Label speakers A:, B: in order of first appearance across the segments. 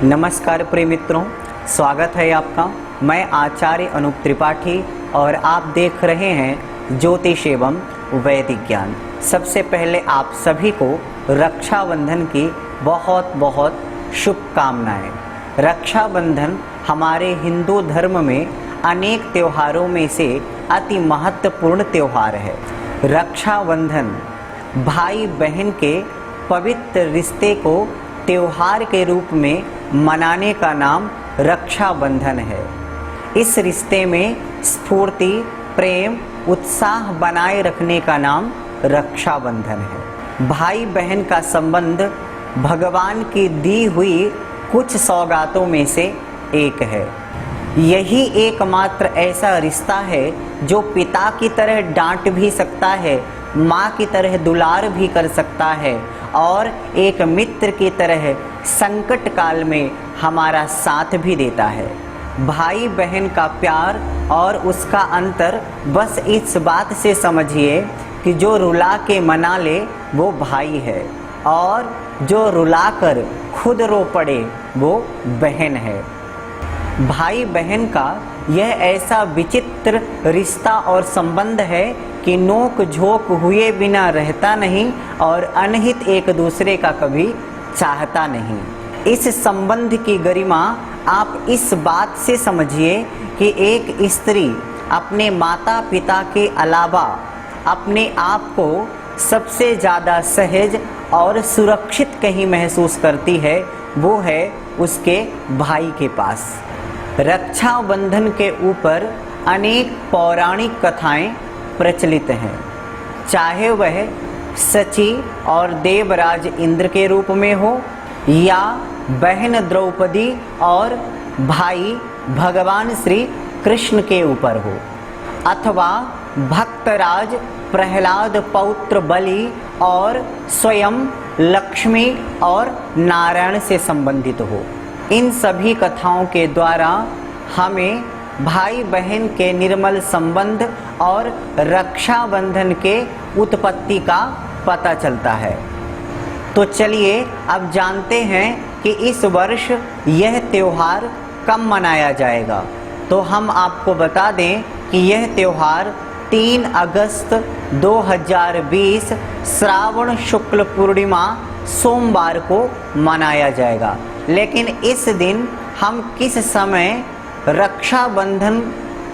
A: नमस्कार प्रिय मित्रों, स्वागत है आपका। मैं आचार्य अनूप त्रिपाठी और आप देख रहे हैं ज्योतिष एवं वैदिक ज्ञान। सबसे पहले आप सभी को रक्षाबंधन की बहुत बहुत शुभकामनाएं। रक्षाबंधन हमारे हिंदू धर्म में अनेक त्योहारों में से अति महत्वपूर्ण त्योहार है। रक्षाबंधन भाई बहन के पवित्र रिश्ते को त्योहार के रूप में मनाने का नाम रक्षाबंधन है। इस रिश्ते में स्फूर्ति, प्रेम, उत्साह बनाए रखने का नाम रक्षाबंधन है। भाई बहन का संबंध भगवान की दी हुई कुछ सौगातों में से एक है। यही एकमात्र ऐसा रिश्ता है जो पिता की तरह डांट भी सकता है, माँ की तरह दुलार भी कर सकता है और एक मित्र की तरह संकट काल में हमारा साथ भी देता है। भाई बहन का प्यार और उसका अंतर बस इस बात से समझिए कि जो रुला के मना ले वो भाई है और जो रुलाकर खुद रो पड़े वो बहन है। भाई बहन का यह ऐसा विचित्र रिश्ता और संबंध है कि नोक झोंक हुए बिना रहता नहीं और अनहित एक दूसरे का कभी चाहता नहीं। इस संबंध की गरिमा आप इस बात से समझिए कि एक स्त्री अपने माता पिता के अलावा अपने आप को सबसे ज़्यादा सहज और सुरक्षित कहीं महसूस करती है, वो है उसके भाई के पास। रक्षाबंधन के ऊपर अनेक पौराणिक कथाएं प्रचलित हैं, चाहे वह सची और देवराज इंद्र के रूप में हो या बहन द्रौपदी और भाई भगवान श्री कृष्ण के ऊपर हो, अथवा भक्तराज प्रहलाद पौत्र बलि और स्वयं लक्ष्मी और नारायण से संबंधित हो। इन सभी कथाओं के द्वारा हमें भाई बहन के निर्मल संबंध और रक्षाबंधन के उत्पत्ति का पता चलता है। तो चलिए अब जानते हैं कि इस वर्ष यह त्योहार कब मनाया जाएगा। तो हम आपको बता दें कि यह त्योहार 3 अगस्त 2020 श्रावण शुक्ल पूर्णिमा सोमवार को मनाया जाएगा। लेकिन इस दिन हम किस समय रक्षाबंधन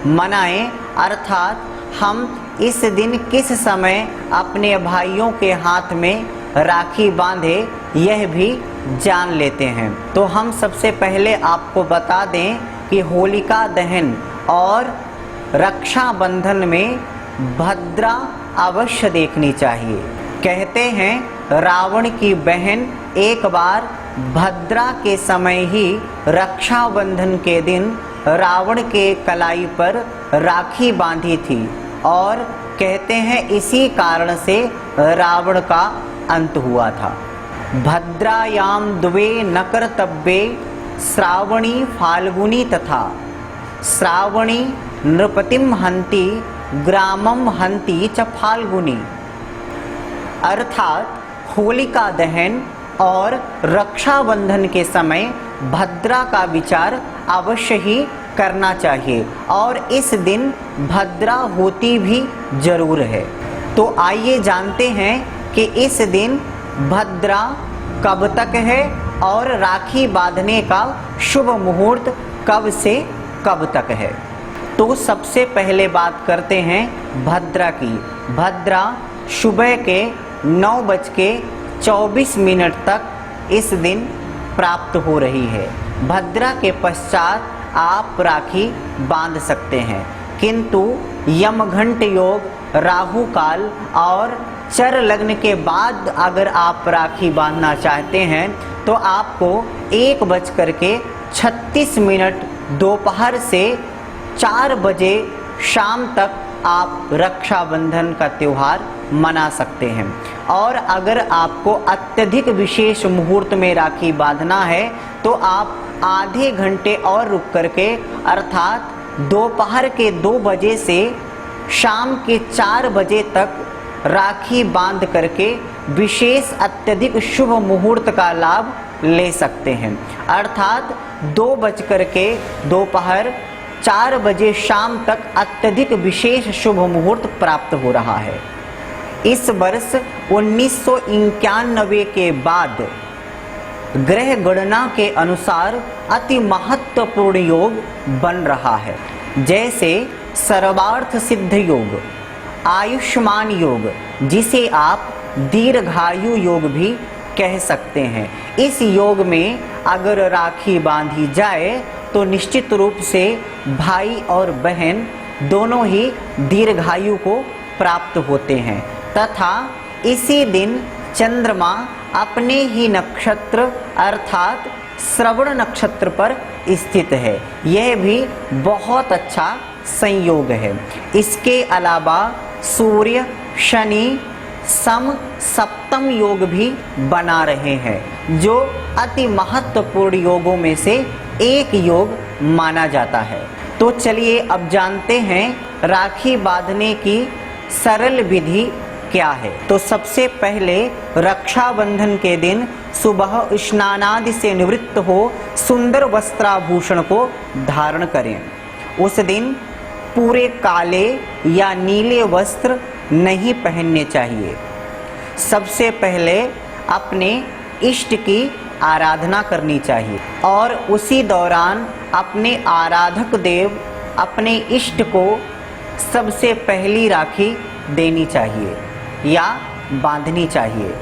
A: मनाएं, अर्थात हम इस दिन किस समय अपने भाइयों के हाथ में राखी बांधे, यह भी जान लेते हैं। तो हम सबसे पहले आपको बता दें कि होलिका दहन और रक्षाबंधन में भद्रा अवश्य देखनी चाहिए। कहते हैं रावण की बहन एक बार भद्रा के समय ही रक्षाबंधन के दिन रावण के कलाई पर राखी बांधी थी और कहते हैं इसी कारण से रावण का अंत हुआ था। भद्रायाम द्वे नकर्तव्ये श्रावणी फाल्गुनी तथा श्रावणी नृपतिम हंति ग्रामम हंति च फाल्गुनी। अर्थात होलिका दहन और रक्षाबंधन के समय भद्रा का विचार अवश्य ही करना चाहिए और इस दिन भद्रा होती भी जरूर है। तो आइए जानते हैं कि इस दिन भद्रा कब तक है और राखी बांधने का शुभ मुहूर्त कब से कब तक है। तो सबसे पहले बात करते हैं भद्रा की। भद्रा सुबह के 9:24 तक इस दिन प्राप्त हो रही है। भद्रा के पश्चात आप राखी बांध सकते हैं, किंतु यमघंट योग, राहु काल और चर लग्न के बाद अगर आप राखी बांधना चाहते हैं तो आपको 1:36 दोपहर से 4 बजे शाम तक आप रक्षाबंधन का त्योहार मना सकते हैं। और अगर आपको अत्यधिक विशेष मुहूर्त में राखी बांधना है तो आप आधे घंटे और रुक करके अर्थात दोपहर के 2 बजे से शाम के 4 बजे तक राखी बांध करके विशेष अत्यधिक शुभ मुहूर्त का लाभ ले सकते हैं, अर्थात 2 बजकर के दोपहर 4 बजे शाम तक अत्यधिक विशेष शुभ मुहूर्त प्राप्त हो रहा है। इस वर्ष 1991 के बाद ग्रह गणना के अनुसार अति महत्वपूर्ण योग बन रहा है, जैसे सर्वार्थ सिद्ध योग, आयुष्मान योग, जिसे आप दीर्घायु योग भी कह सकते हैं। इस योग में अगर राखी बांधी जाए तो निश्चित रूप से भाई और बहन दोनों ही दीर्घायु को प्राप्त होते हैं, तथा इसी दिन चंद्रमा अपने ही नक्षत्र अर्थात श्रवण नक्षत्र पर स्थित है। यह भी बहुत अच्छा संयोग है। इसके अलावा सूर्य शनि सम सप्तम योग भी बना रहे हैं, जो अति महत्वपूर्ण योगों में से एक योग माना जाता है। तो चलिए अब जानते हैं राखी बांधने की सरल विधि क्या है। तो सबसे पहले रक्षाबंधन के दिन सुबह स्नानादि से निवृत्त हो सुंदर वस्त्राभूषण को धारण करें। उस दिन पूरे काले या नीले वस्त्र नहीं पहनने चाहिए। सबसे पहले अपने इष्ट की आराधना करनी चाहिए और उसी दौरान अपने आराधक देव अपने इष्ट को सबसे पहली राखी देनी चाहिए या बांधनी चाहिए।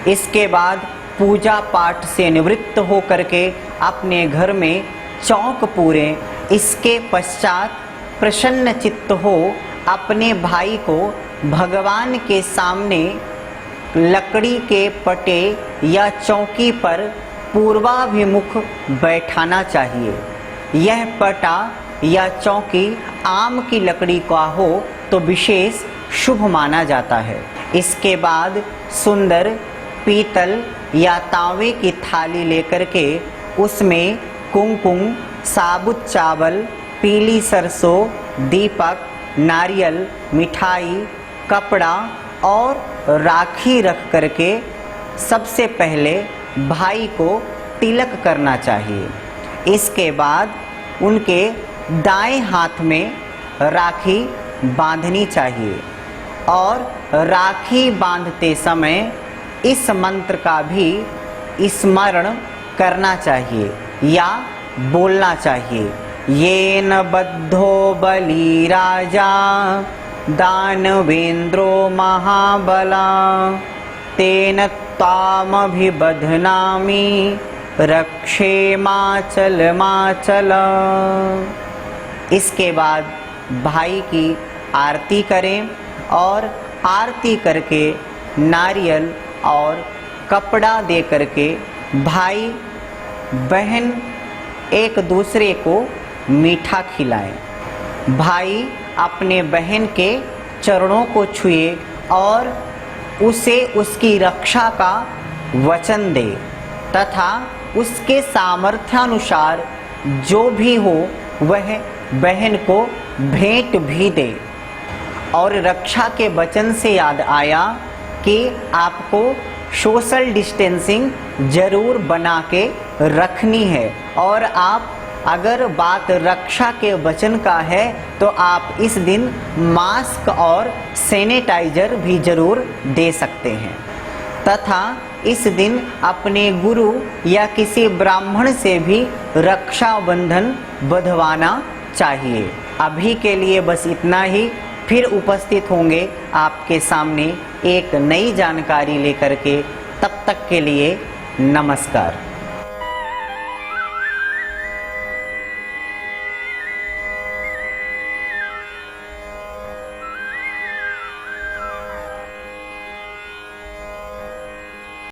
A: इसके बाद पूजा पाठ से निवृत्त होकर के अपने घर में चौक पूरे। इसके पश्चात प्रसन्न चित्त हो अपने भाई को भगवान के सामने लकड़ी के पटे या चौकी पर पूर्वाभिमुख बैठाना चाहिए। यह पटा या चौकी आम की लकड़ी का हो तो विशेष शुभ माना जाता है। इसके बाद सुंदर पीतल या तांबे की थाली लेकर के उसमें कुमकुम, साबुत चावल, पीली सरसों, दीपक, नारियल, मिठाई, कपड़ा और राखी रख करके सबसे पहले भाई को तिलक करना चाहिए। इसके बाद उनके दाएं हाथ में राखी बांधनी चाहिए और राखी बांधते समय इस मंत्र का भी स्मरण करना चाहिए या बोलना चाहिए। येन बद्धो बलि राजा दानवेंद्रो महाबला तेन त्वामभिबध्नामि रक्षेमाचल माचल। इसके बाद भाई की आरती करें और आरती करके नारियल और कपड़ा दे करके भाई बहन एक दूसरे को मीठा खिलाएं। भाई अपने बहन के चरणों को छुए और उसे उसकी रक्षा का वचन दे तथा उसके सामर्थ्यानुसार जो भी हो वह बहन को भेंट भी दे। और रक्षा के वचन से याद आया कि आपको सोशल डिस्टेंसिंग जरूर बना के रखनी है और आप अगर बात रक्षा के वचन का है तो आप इस दिन मास्क और सैनिटाइजर भी जरूर दे सकते हैं तथा इस दिन अपने गुरु या किसी ब्राह्मण से भी रक्षाबंधन बंधवाना चाहिए। अभी के लिए बस इतना ही। फिर उपस्थित होंगे आपके सामने एक नई जानकारी लेकर के। तब तक के लिए नमस्कार।